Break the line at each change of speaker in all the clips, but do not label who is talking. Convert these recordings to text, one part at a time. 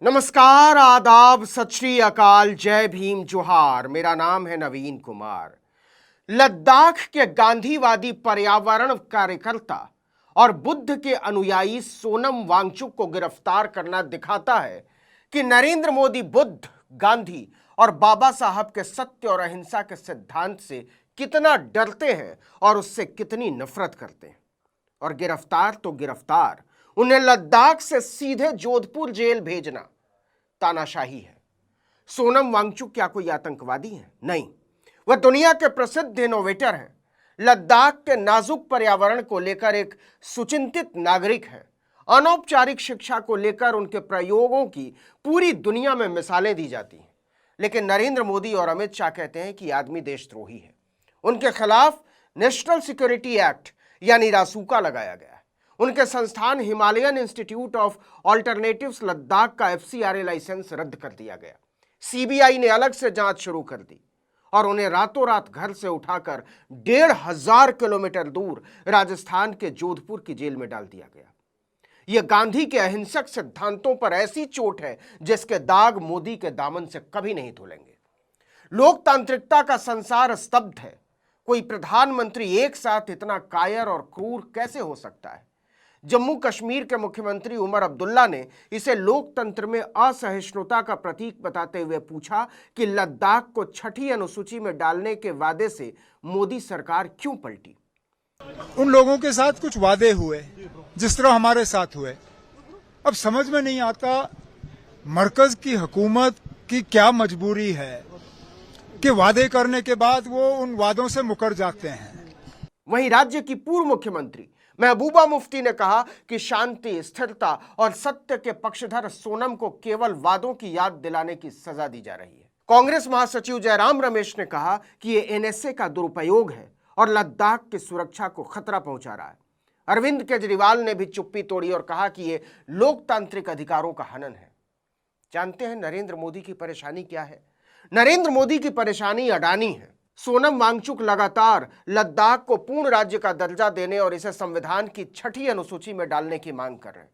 नमस्कार, आदाब, सत श्री अकाल, जय भीम, जोहार। मेरा नाम है नवीन कुमार। लद्दाख के गांधीवादी पर्यावरण कार्यकर्ता और बुद्ध के अनुयायी सोनम वांगचुक को गिरफ्तार करना दिखाता है कि नरेंद्र मोदी बुद्ध, गांधी और बाबा साहब के सत्य और अहिंसा के सिद्धांत से कितना डरते हैं और उससे कितनी नफरत करते हैं। और गिरफ्तार तो गिरफ्तार, उन्हें लद्दाख से सीधे जोधपुर जेल भेजना तानाशाही है। सोनम वांगचुक क्या कोई आतंकवादी है? नहीं, वह दुनिया के प्रसिद्ध इनोवेटर हैं। लद्दाख के नाजुक पर्यावरण को लेकर एक सुचिंतित नागरिक है। अनौपचारिक शिक्षा को लेकर उनके प्रयोगों की पूरी दुनिया में मिसालें दी जाती हैं। लेकिन नरेंद्र मोदी और अमित शाह कहते हैं कि आदमी देशद्रोही है। उनके खिलाफ नेशनल सिक्योरिटी एक्ट यानी रासूका लगाया गया है। उनके संस्थान Himalayan institute of alternatives Ladakh का एफसीआरए लाइसेंस रद्द कर दिया गया। सीबीआई ने अलग से जांच शुरू कर दी और उन्हें रातों रात घर से उठाकर 1500 किलोमीटर दूर राजस्थान के जोधपुर की जेल में डाल दिया गया। यह गांधी के अहिंसक सिद्धांतों पर ऐसी चोट है जिसके दाग मोदी के दामन से कभी नहीं धुलेंगे। लोकतांत्रिकता का संसार स्तब्ध है। कोई प्रधानमंत्री एक साथ इतना कायर और क्रूर कैसे हो सकता है? जम्मू कश्मीर के मुख्यमंत्री उमर अब्दुल्ला ने इसे लोकतंत्र में असहिष्णुता का प्रतीक बताते हुए पूछा कि लद्दाख को छठी अनुसूची में डालने के वादे से मोदी सरकार क्यों पलटी?
उन लोगों के साथ कुछ वादे हुए जिस तरह हमारे साथ हुए। अब समझ में नहीं आता मरकज की हुकूमत की क्या मजबूरी है कि वादे करने के बाद वो उन वादों से मुकर जाते हैं।
वहीं राज्य की पूर्व मुख्यमंत्री महबूबा मुफ्ती ने कहा कि शांति, स्थिरता और सत्य के पक्षधर सोनम को केवल वादों की याद दिलाने की सजा दी जा रही है। कांग्रेस महासचिव जयराम रमेश ने कहा कि ये एनएसए का दुरुपयोग है और लद्दाख की सुरक्षा को खतरा पहुंचा रहा है। अरविंद केजरीवाल ने भी चुप्पी तोड़ी और कहा कि ये लोकतांत्रिक अधिकारों का हनन है। जानते हैं नरेंद्र मोदी की परेशानी क्या है? नरेंद्र मोदी की परेशानी अडानी है। सोनम वांगचुक लगातार लद्दाख को पूर्ण राज्य का दर्जा देने और इसे संविधान की छठी अनुसूची में डालने की मांग कर रहे हैं।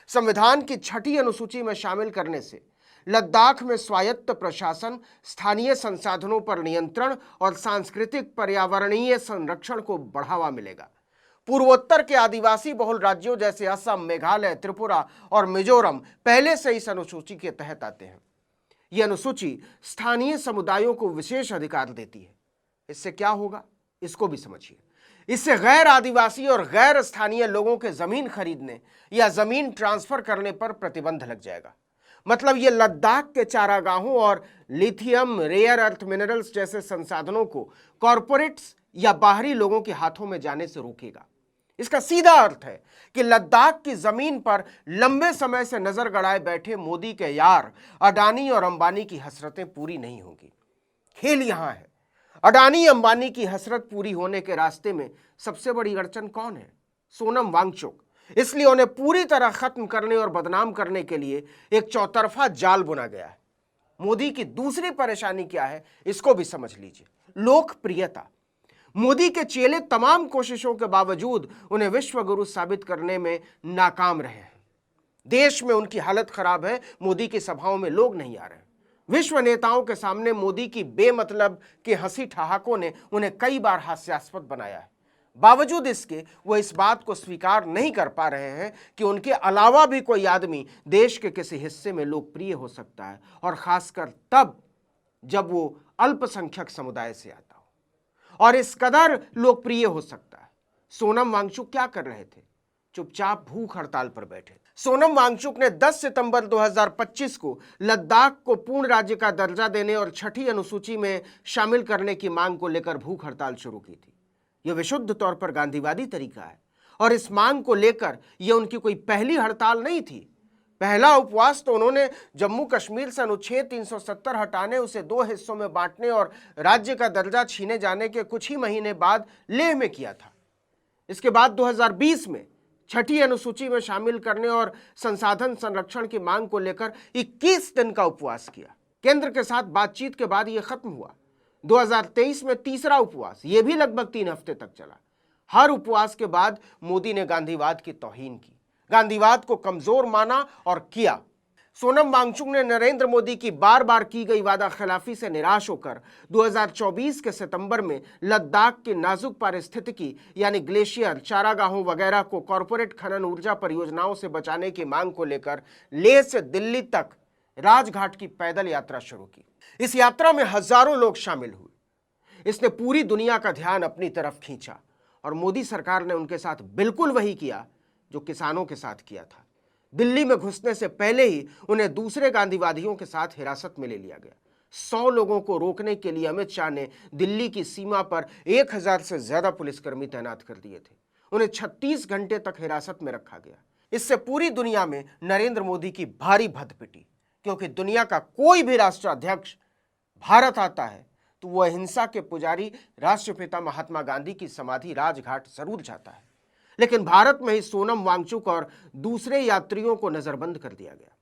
संविधान की छठी अनुसूची में शामिल करने से लद्दाख में स्वायत्त प्रशासन, स्थानीय संसाधनों पर नियंत्रण और सांस्कृतिक पर्यावरणीय संरक्षण को बढ़ावा मिलेगा। पूर्वोत्तर के आदिवासी बहुल राज्यों जैसे असम, मेघालय, त्रिपुरा और मिजोरम पहले से इस अनुसूची के तहत आते हैं। यह अनुसूची स्थानीय समुदायों को विशेष अधिकार देती है। इससे क्या होगा, इसको भी समझिए। इससे गैर आदिवासी और गैर स्थानीय लोगों के जमीन खरीदने या जमीन ट्रांसफर करने पर प्रतिबंध लग जाएगा। मतलब ये लद्दाख के चारागाहों और लिथियम, रेयर अर्थ मिनरल्स जैसे संसाधनों को कॉरपोरेट्स या बाहरी लोगों के हाथों में जाने से रोकेगा। इसका सीधा अर्थ है कि लद्दाख की जमीन पर लंबे समय से नजर गड़ाए बैठे मोदी के यार अडानी और अंबानी की हसरतें पूरी नहीं होंगी। खेल यहां है। अडानी अंबानी की हसरत पूरी होने के रास्ते में सबसे बड़ी अड़चन कौन है? सोनम वांगचुक। इसलिए उन्हें पूरी तरह खत्म करने और बदनाम करने के लिए एक चौतरफा जाल बुना गया है। मोदी की दूसरी परेशानी क्या है, इसको भी समझ लीजिए। लोकप्रियता। मोदी के चेले तमाम कोशिशों के बावजूद उन्हें विश्व गुरु साबित करने में नाकाम रहे हैं। देश में उनकी हालत खराब है। मोदी की सभाओं में लोग नहीं आ रहे। विश्व नेताओं के सामने मोदी की बेमतलब के हंसी ठहाकों ने उन्हें कई बार हास्यास्पद बनाया है। बावजूद इसके वो इस बात को स्वीकार नहीं कर पा रहे हैं कि उनके अलावा भी कोई आदमी देश के किसी हिस्से में लोकप्रिय हो सकता है, और खासकर तब जब वो अल्पसंख्यक समुदाय से आता हो और इस कदर लोकप्रिय हो सकता है। सोनम वांगचुक क्या कर रहे थे? चुपचाप भूख हड़ताल पर बैठे। सोनम वांगचुक ने 10 सितंबर 2025 को लद्दाख को पूर्ण राज्य का दर्जा देने और छठी अनुसूची में शामिल करने की मांग को लेकर भूख हड़ताल शुरू की थी। यह विशुद्ध तौर पर गांधीवादी तरीका है और इस मांग को लेकर यह उनकी कोई पहली हड़ताल नहीं थी। पहला उपवास तो उन्होंने जम्मू कश्मीर से अनुच्छेद 370 हटाने, उसे 2 हिस्सों में बांटने और राज्य का दर्जा छीने जाने के कुछ ही महीने बाद लेह में किया था। इसके बाद 2020 में छठी अनुसूची में शामिल करने और संसाधन संरक्षण की मांग को लेकर 21 दिन का उपवास किया। केंद्र के साथ बातचीत के बाद यह खत्म हुआ। 2023 में तीसरा उपवास, यह भी लगभग 3 हफ्ते तक चला। हर उपवास के बाद मोदी ने गांधीवाद की तौहीन की, गांधीवाद को कमजोर माना और किया। सोनम वांगचुक ने नरेंद्र मोदी की बार बार की गई वादा खिलाफी से निराश होकर 2024 के सितंबर में लद्दाख की नाजुक पारिस्थितिकी यानी ग्लेशियर, चारागाहों वगैरह को कॉरपोरेट खनन ऊर्जा परियोजनाओं से बचाने की मांग को लेकर लेह से दिल्ली तक राजघाट की पैदल यात्रा शुरू की। इस यात्रा में हजारों लोग शामिल हुए। इसने पूरी दुनिया का ध्यान अपनी तरफ खींचा और मोदी सरकार ने उनके साथ बिल्कुल वही किया जो किसानों के साथ किया था। दिल्ली में घुसने से पहले ही उन्हें दूसरे गांधीवादियों के साथ हिरासत में ले लिया गया। 100 लोगों को रोकने के लिए अमित शाह ने दिल्ली की सीमा पर 1000 से ज्यादा पुलिसकर्मी तैनात कर दिए थे। उन्हें 36 घंटे तक हिरासत में रखा गया। इससे पूरी दुनिया में नरेंद्र मोदी की भारी भद्द पिटी, क्योंकि दुनिया का कोई भी राष्ट्राध्यक्ष भारत आता है तो वह अहिंसा के पुजारी राष्ट्रपिता महात्मा गांधी की समाधि राजघाट जरूर जाता है। लेकिन भारत में ही सोनम वांगचुक और दूसरे यात्रियों को नजरबंद कर दिया गया।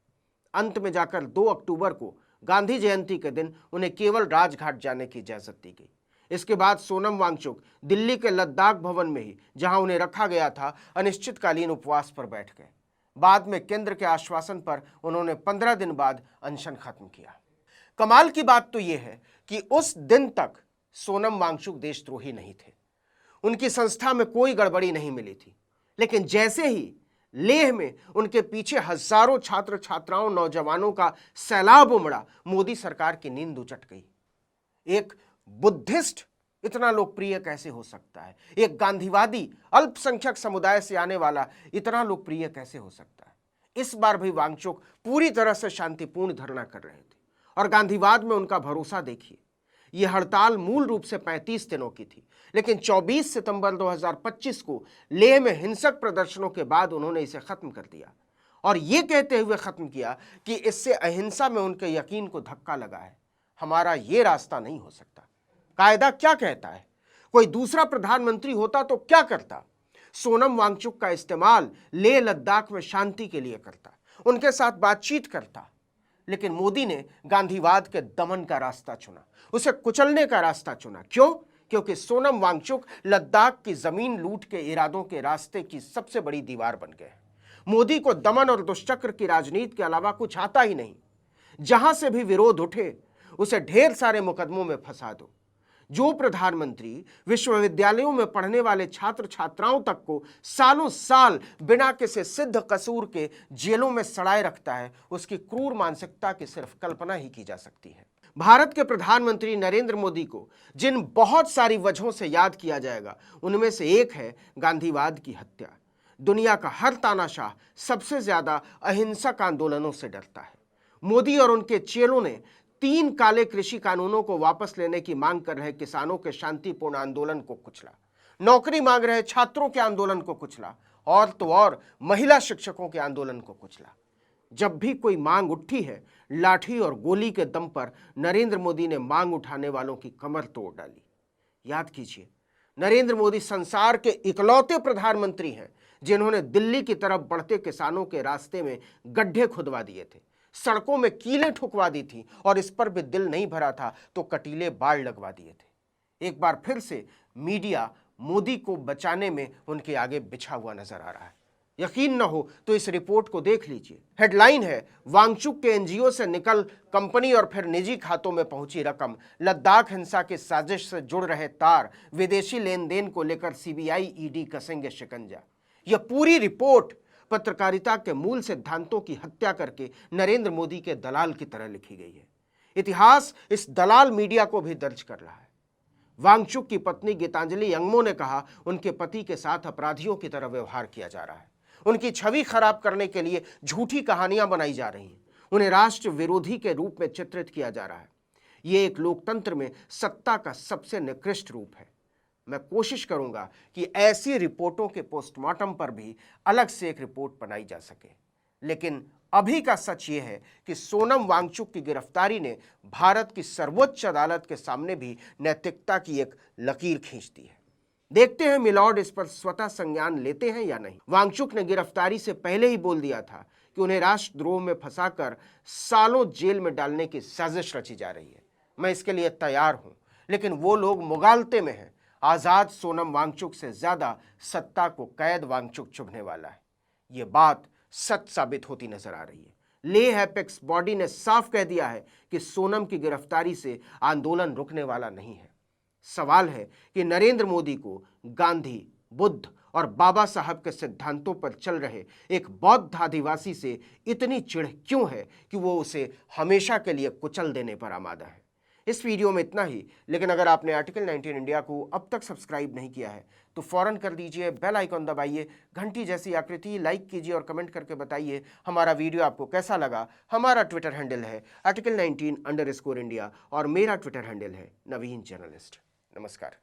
अंत में जाकर 2 अक्टूबर को गांधी जयंती के दिन उन्हें केवल राजघाट जाने की इजाजत दी गई। इसके बाद सोनम वांगचुक दिल्ली के लद्दाख भवन में ही, जहां उन्हें रखा गया था, अनिश्चितकालीन उपवास पर बैठ गए। बाद में केंद्र के आश्वासन पर उन्होंने 15 दिन बाद अनशन खत्म किया। कमाल की बात तो यह है कि उस दिन तक सोनम वांगचुक देशद्रोही नहीं थे। उनकी संस्था में कोई गड़बड़ी नहीं मिली थी। लेकिन जैसे ही लेह में उनके पीछे हजारों छात्र छात्राओं, नौजवानों का सैलाब उमड़ा, मोदी सरकार की नींद उचट गई। एक बुद्धिस्ट इतना लोकप्रिय कैसे हो सकता है? एक गांधीवादी अल्पसंख्यक समुदाय से आने वाला इतना लोकप्रिय कैसे हो सकता है? इस बार भी वांगचुक पूरी तरह से शांतिपूर्ण धरना कर रहे थे और गांधीवाद में उनका भरोसा देखिए। यह हड़ताल मूल रूप से 35 दिनों की थी, लेकिन 24 सितंबर 2025 को लेह में हिंसक प्रदर्शनों के बाद उन्होंने इसे खत्म कर दिया और यह कहते हुए खत्म किया कि इससे अहिंसा में उनके यकीन को धक्का लगा है। हमारा यह रास्ता नहीं हो सकता। कायदा क्या कहता है? कोई दूसरा प्रधानमंत्री होता तो क्या करता? सोनम वांगचुक का इस्तेमाल लेह लद्दाख में शांति के लिए करता, उनके साथ बातचीत करता। लेकिन मोदी ने गांधीवाद के दमन का रास्ता चुना, उसे कुचलने का रास्ता चुना। क्यों? क्योंकि सोनम वांगचुक लद्दाख की जमीन लूट के इरादों के रास्ते की सबसे बड़ी दीवार बन गए। मोदी को दमन और दुष्चक्र की राजनीति के अलावा कुछ आता ही नहीं। जहां से भी विरोध उठे उसे ढेर सारे मुकदमों में फंसा दो। जो प्रधानमंत्री विश्वविद्यालयों में पढ़ने वाले छात्र छात्राओं तक को सालों साल बिना किसी सिद्ध कसूर के जेलों में सड़ाए रखता है, उसकी क्रूर मानसिकता की सिर्फ कल्पना ही की जा सकती है। भारत के प्रधानमंत्री नरेंद्र मोदी को जिन बहुत सारी वजहों से याद किया जाएगा, उनमें से एक है गांधीवाद की हत्या। दुनिया का हर तानाशाह सबसे ज्यादा अहिंसक आंदोलनों से डरता है। मोदी और उनके चेलों ने 3 काले कृषि कानूनों को वापस लेने की मांग कर रहे किसानों के शांतिपूर्ण आंदोलन को कुचला, नौकरी मांग रहे छात्रों के आंदोलन को कुचला और तो और महिला शिक्षकों के आंदोलन को कुचला। जब भी कोई मांग उठी है, लाठी और गोली के दम पर नरेंद्र मोदी ने मांग उठाने वालों की कमर तोड़ डाली। याद कीजिए, नरेंद्र मोदी संसार के इकलौते प्रधानमंत्री हैं जिन्होंने दिल्ली की तरफ बढ़ते किसानों के रास्ते में गड्ढे खुदवा दिए थे, सड़कों में कीलें ठुकवा दी थी और इस पर भी दिल नहीं भरा था तो कटीले बाड़ लगवा दिए थे। एक बार फिर से मीडिया मोदी को बचाने में उनके आगे बिछा हुआ नजर आ रहा है। यकीन न हो तो इस रिपोर्ट को देख लीजिए। हेडलाइन है, वांगचुक के एनजीओ से निकल कंपनी और फिर निजी खातों में पहुंची रकम, लद्दाख हिंसा की साजिश से जुड़ रहे तार, विदेशी लेन देन को लेकर सीबीआई ईडी कसेंगे शिकंजा। यह पूरी रिपोर्ट पत्रकारिता के मूल सिद्धांतों की हत्या करके नरेंद्र मोदी के दलाल की तरह लिखी गई है। इतिहास इस दलाल मीडिया को भी दर्ज कर रहा है। वांगचुक की पत्नी गीतांजलि यंगमो ने कहा, उनके पति के साथ अपराधियों की तरह व्यवहार किया जा रहा है। उनकी छवि खराब करने के लिए झूठी कहानियां बनाई जा रही हैं। उन्हें राष्ट्र विरोधी के रूप में चित्रित किया जा रहा है। यह एक लोकतंत्र में सत्ता का सबसे निकृष्ट रूप है। मैं कोशिश करूंगा कि ऐसी रिपोर्टों के पोस्टमार्टम पर भी अलग से एक रिपोर्ट बनाई जा सके। लेकिन अभी का सच यह है कि सोनम वांगचुक की गिरफ्तारी ने भारत की सर्वोच्च अदालत के सामने भी नैतिकता की एक लकीर खींच दी है। देखते हैं मिलॉर्ड इस पर स्वतः संज्ञान लेते हैं या नहीं। वांगचुक ने गिरफ्तारी से पहले ही बोल दिया था कि उन्हें राष्ट्रद्रोह में फंसाकर सालों जेल में डालने की साजिश रची जा रही है। मैं इसके लिए तैयार हूं, लेकिन वो लोग मुगालते में हैं। आजाद सोनम वांगचुक से ज्यादा सत्ता को कैद वांगचुक चुभने वाला है। ये बात सच साबित होती नजर आ रही है। लेह एपेक्स बॉडी ने साफ कह दिया है कि सोनम की गिरफ्तारी से आंदोलन रुकने वाला नहीं है। सवाल है कि नरेंद्र मोदी को गांधी, बुद्ध और बाबा साहब के सिद्धांतों पर चल रहे एक बौद्ध आदिवासी से इतनी चिढ़ क्यों है कि वो उसे हमेशा के लिए कुचल देने पर आमादा है। इस वीडियो में इतना ही, लेकिन अगर आपने आर्टिकल 19 इंडिया को अब तक सब्सक्राइब नहीं किया है तो फौरन कर दीजिए, बेल आइकॉन दबाइए, घंटी जैसी आकृति लाइक कीजिए और कमेंट करके बताइए हमारा वीडियो आपको कैसा लगा। हमारा ट्विटर हैंडल है article19_India और मेरा ट्विटर हैंडल है नवीन जर्नलिस्ट। नमस्कार।